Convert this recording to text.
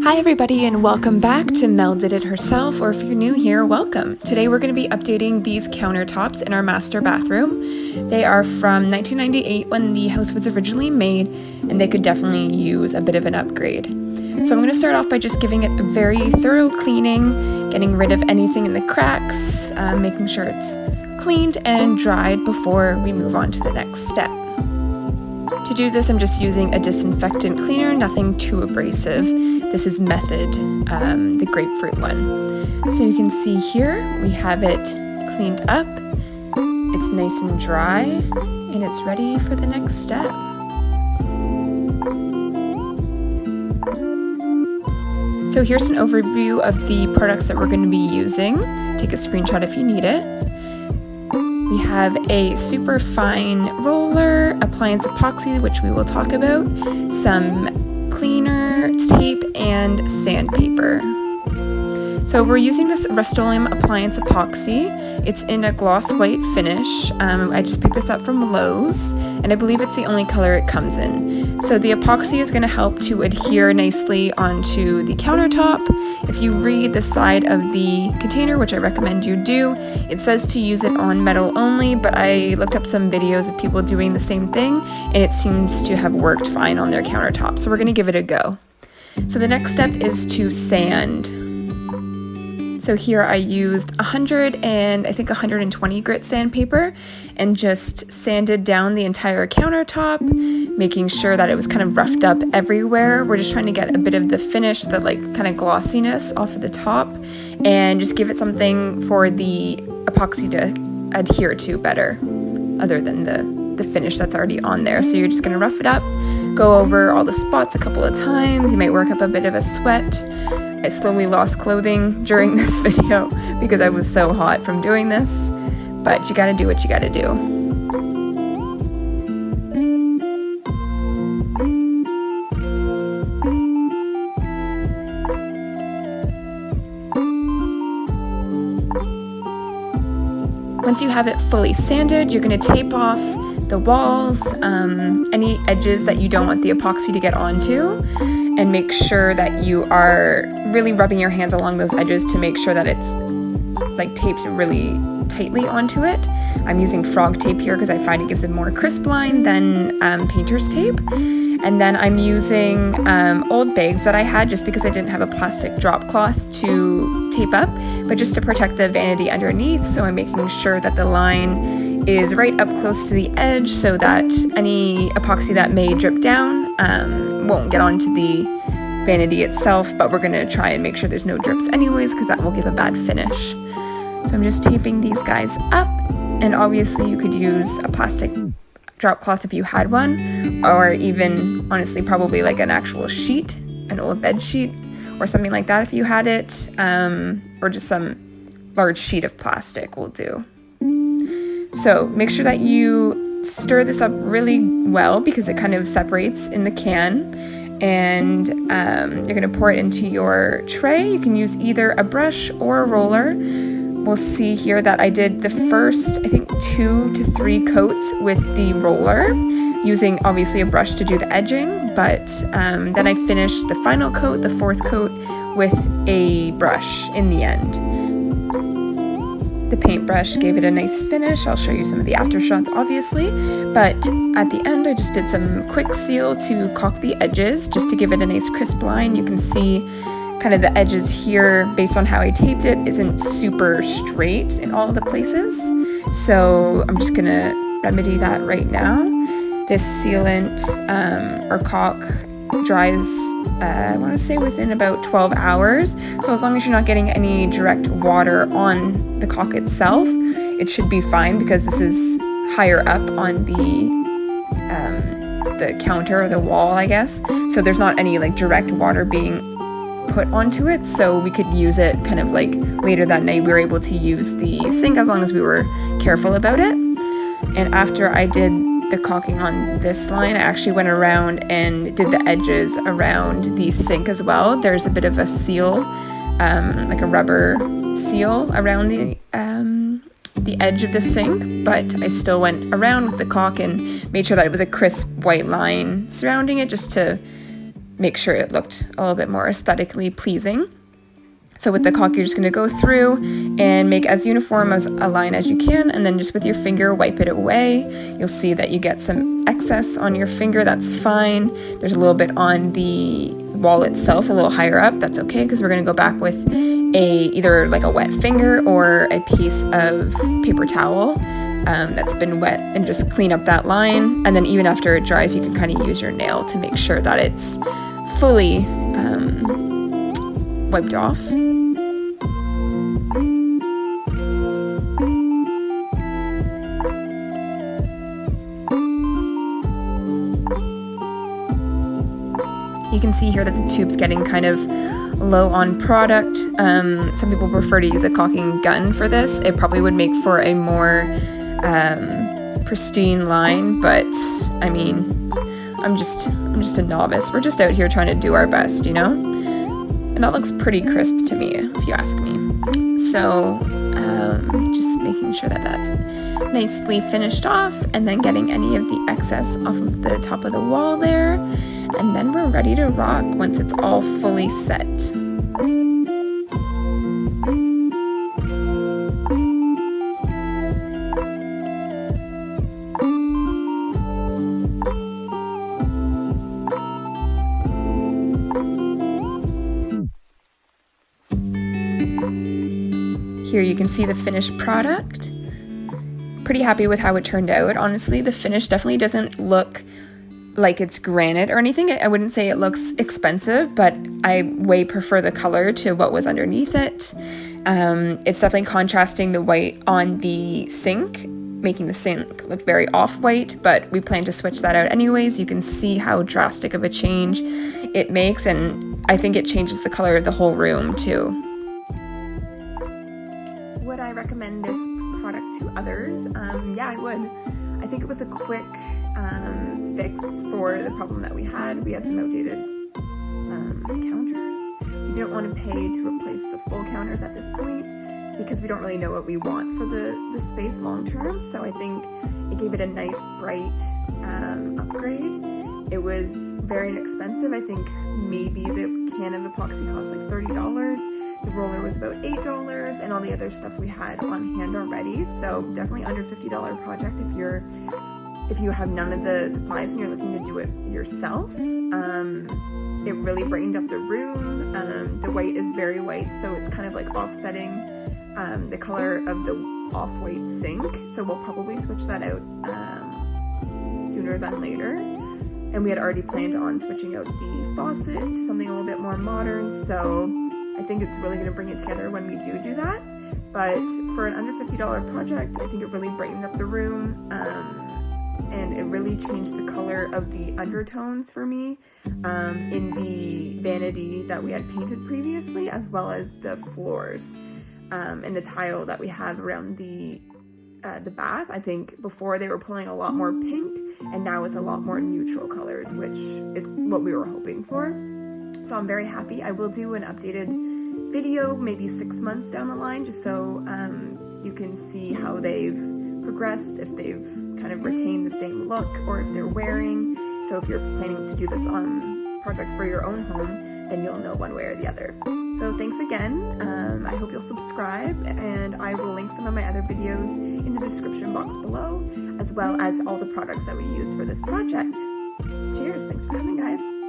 Hi everybody and welcome back to Mel Did It Herself, or if you're new here, welcome. Today we're going to be updating these countertops in our master bathroom. They are from 1998 when the house was originally made, and they could definitely use a bit of an upgrade. So I'm going to start off by just giving it a very thorough cleaning, getting rid of anything in the cracks, making sure it's cleaned and dried before we move on to the next step. To do this, I'm just using a disinfectant cleaner, nothing too abrasive. This is Method, the grapefruit one. So you can see here, we have it cleaned up. It's nice and dry, and it's ready for the next step. So here's an overview of the products that we're going to be using. Take a screenshot if you need it. We have a super fine roller, appliance epoxy, which we will talk about, some cleaner, tape, and sandpaper. So we're using this Rustoleum appliance epoxy. It's in a gloss white finish. I just picked this up from Lowe's, and I believe it's the only color it comes in. So the epoxy is going to help to adhere nicely onto the countertop. If you read the side of the container, which I recommend you do, it says to use it on metal only, but I looked up some videos of people doing the same thing, and it seems to have worked fine on their countertop. So we're going to give it a go. So the next step is to sand. So here I used 100 and I think 120 grit sandpaper and just sanded down the entire countertop, making sure that it was kind of roughed up everywhere. We're just trying to get a bit of the finish, the like kind of glossiness off of the top, and just give it something for the epoxy to adhere to better, other than the finish that's already on there. So you're just gonna rough it up, go over all the spots a couple of times. You might work up a bit of a sweat. I slowly lost clothing during this video because I was so hot from doing this, but you gotta do what you gotta do. Once you have it fully sanded, you're gonna tape off the walls, any edges that you don't want the epoxy to get onto, and make sure that you are really rubbing your hands along those edges to make sure that it's like taped really tightly onto it. I'm using frog tape here because I find it gives a more crisp line than painter's tape. And then I'm using old bags that I had just because I didn't have a plastic drop cloth to tape up, but just to protect the vanity underneath. So I'm making sure that the line is right up close to the edge so that any epoxy that may drip down won't get onto the vanity itself, but we're gonna try and make sure there's no drips anyways because that will give a bad finish. So I'm just taping these guys up, and obviously you could use a plastic drop cloth if you had one, or even honestly probably like an actual sheet, an old bed sheet or something like that if you had it, or just some large sheet of plastic will do. So make sure that you stir this up really well because it kind of separates in the can, and you're going to pour it into your tray. You can use either a brush or a roller. We'll see here that I did the first, I think, 2 to 3 coats with the roller, using obviously a brush to do the edging, but then I finished the final coat, the 4th coat, with a brush in the end. The paintbrush gave it a nice finish. I'll show you some of the after shots obviously, but at the end I just did some quick seal to caulk the edges just to give it a nice crisp line. You can see kind of the edges here, based on how I taped it, isn't super straight in all of the places. So I'm just gonna remedy that right now. This sealant or caulk dries, I want to say within about 12 hours. So as long as you're not getting any direct water on the caulk itself, it should be fine because this is higher up on the counter or the wall, I guess. So there's not any like direct water being put onto it. So we could use it kind of like later that night. We were able to use the sink as long as we were careful about it. And after I did the caulking on this line, I actually went around and did the edges around the sink as well. There's a bit of a seal, like a rubber seal around the edge of the sink, but I still went around with the caulk and made sure that it was a crisp white line surrounding it just to make sure it looked a little bit more aesthetically pleasing. So with the caulk, you're just going to go through and make as uniform as a line as you can, and then just with your finger wipe it away. You'll see that you get some excess on your finger. That's fine. There's a little bit on the wall itself, a little higher up. That's okay, because we're going to go back with either like a wet finger or a piece of paper towel that's been wet, and just clean up that line. And then even after it dries, you can kind of use your nail to make sure that it's fully wiped off. You can see here that the tube's getting kind of low on product. Some people prefer to use a caulking gun for this. It probably would make for a more pristine line, but I mean, I'm just a novice. We're just out here trying to do our best, you know? And that looks pretty crisp to me, if you ask me. So just making sure that that's nicely finished off, and then getting any of the excess off of the top of the wall there. And then we're ready to rock once it's all fully set. Here you can see the finished product. Pretty happy with how it turned out. Honestly, the finish definitely doesn't look like it's granite or anything. I wouldn't say it looks expensive, but I way prefer the color to what was underneath it. It's definitely contrasting the white on the sink, making the sink look very off-white, but we plan to switch that out anyways. You can see how drastic of a change it makes, and I think it changes the color of the whole room too. Would I recommend this product to others? Yeah, I would. I think it was a quick fix for the problem that we had. We had some outdated counters. We didn't want to pay to replace the full counters at this point because we don't really know what we want for the space long term. So I think it gave it a nice bright upgrade. It was very inexpensive. I think maybe the can of epoxy cost like $30. The roller was about $8, and all the other stuff we had on hand already. So definitely under $50 project if you have none of the supplies and you're looking to do it yourself. It really brightened up the room. The white is very white, so it's kind of like offsetting the color of the off-white sink. So we'll probably switch that out sooner than later. And we had already planned on switching out the faucet to something a little bit more modern. So I think it's really going to bring it together when we do that. But for an under $50 project, I think it really brightened up the room. And it really changed the color of the undertones for me in the vanity that we had painted previously, as well as the floors and the tile that we have around the bath. I think before they were pulling a lot more pink, and now it's a lot more neutral colors, which is what we were hoping for. So I'm very happy. I will do an updated video maybe 6 months down the line, just so you can see how they've progressed, if they've kind of retained the same look, or if they're wearing. So if you're planning to do this project for your own home, then you'll know one way or the other. So thanks again. I hope you'll subscribe, and I will link some of my other videos in the description box below, as well as all the products that we use for this project. Cheers, thanks for coming, guys.